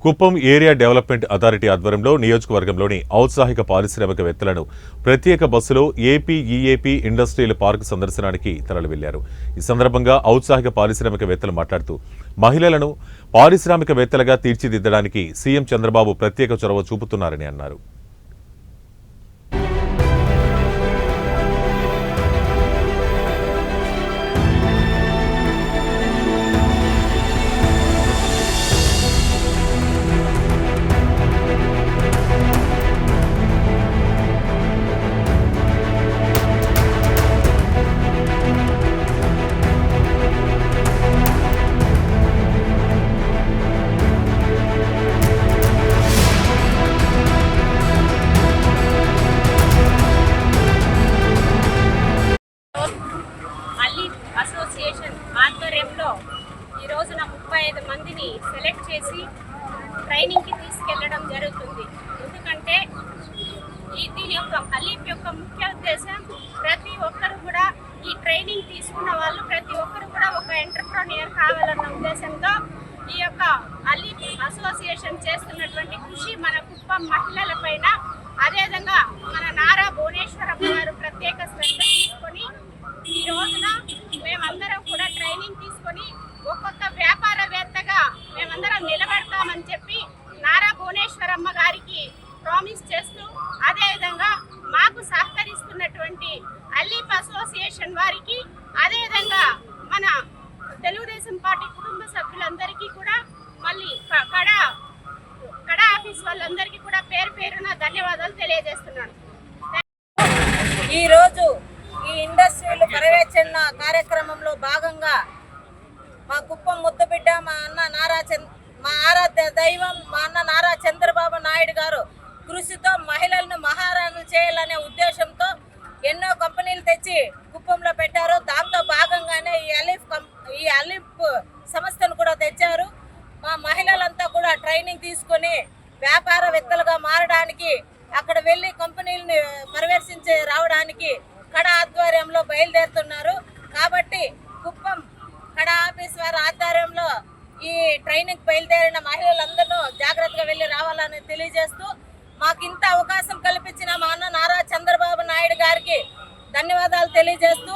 Kuppam area development authority ఆధ్వర్యంలో నియోజకవర్గంలోని ఔత్సాహిక పారిశ్రామికవేత్తలను ప్రత్యేక బస్సులో ఏపీ ఇండస్ట్రియల్ పార్క్ సందర్శనానికి తరలి వెళ్లారు. ఈ సందర్భంగా ఔత్సాహిక పారిశ్రామికవేత్తలు మాట్లాడుతూ మహిళలను పారిశ్రామికవేత్తలుగా తీర్చిదిద్దడానికి సీఎం చంద్రబాబు ప్రత్యేక చొరవ చూపుతున్నారని అన్నారు. ఆధ్వర్యంలో ఈ రోజున 35 మందిని సెలెక్ట్ చేసి ట్రైనింగ్కి తీసుకెళ్లడం జరుగుతుంది. ఎందుకంటే దీని యొక్క అలీప్ యొక్క ముఖ్య ఉద్దేశం ప్రతి ఒక్కరు కూడా ఈ ట్రైనింగ్ తీసుకున్న వాళ్ళు ప్రతి ఒక్కరు కూడా ఒక ఎంటర్ప్రెన్యూర్ కావాలన్న ఉద్దేశంతో ఈ యొక్క అలీప్ అసోసియేషన్ చేస్తున్నటువంటి కృషి మన కుప్పం మహిళల పైన, అదేవిధంగా మన నారా భువనేశ్వరమ్మ గారు ప్రత్యేక శ్రద్ధ తీసుకొని ఈ రోజున మేమందరం కూడా ట్రైనింగ్ తీసుకొని ఒక్కొక్క వ్యాపారవేత్తగా మేమందరం నిలబడతామని చెప్పి నారా భువనేశ్వరమ్మ గారికి ప్రామిస్ చేస్తూ, అదేవిధంగా మాకు సహకరిస్తున్నటువంటి అలీప్ అసోసియేషన్ వారికి, అదేవిధంగా మన తెలుగుదేశం పార్టీ కుటుంబ సభ్యులందరికీ కూడా, మళ్ళీ కడా ఆఫీస్ వాళ్ళందరికీ కూడా పేరు పేరున ధన్యవాదాలు తెలియజేస్తున్నాను. ఈరోజు ఈ ఇండస్ట్రియల్ పర్యవేక్షణ కార్యక్రమంలో భాగంగా మా కుప్పం ముద్దబిడ్డ, మా ఆరాధ్య దైవం మా అన్న నారా చంద్రబాబు నాయుడు గారు కృషితో మహిళలను మహారాణులు చేయాలనే ఉద్దేశంతో ఎన్నో కంపెనీలు తెచ్చి కుప్పంలో పెట్టారు. దాంతో భాగంగానే ఈ అలీప్ సంస్థను కూడా తెచ్చారు. మా మహిళలంతా కూడా ట్రైనింగ్ తీసుకొని వ్యాపారవేత్తలుగా మారడానికి, అక్కడ వెళ్ళి కంపెనీలని పర్యవేక్షించి రావడానికి కడా ఆధ్వర్యంలో బయలుదేరుతున్నారు. కాబట్టి కుప్పం కడా ఆఫీస్ వారి ఆధ్వర్యంలో ఈ ట్రైనింగ్ బయలుదేరిన మహిళలందరూ జాగ్రత్తగా వెళ్ళి రావాలని తెలియజేస్తూ, మాకు ఇంత అవకాశం కల్పించిన మా అన్న నారా చంద్రబాబు నాయుడు గారికి ధన్యవాదాలు తెలియజేస్తూ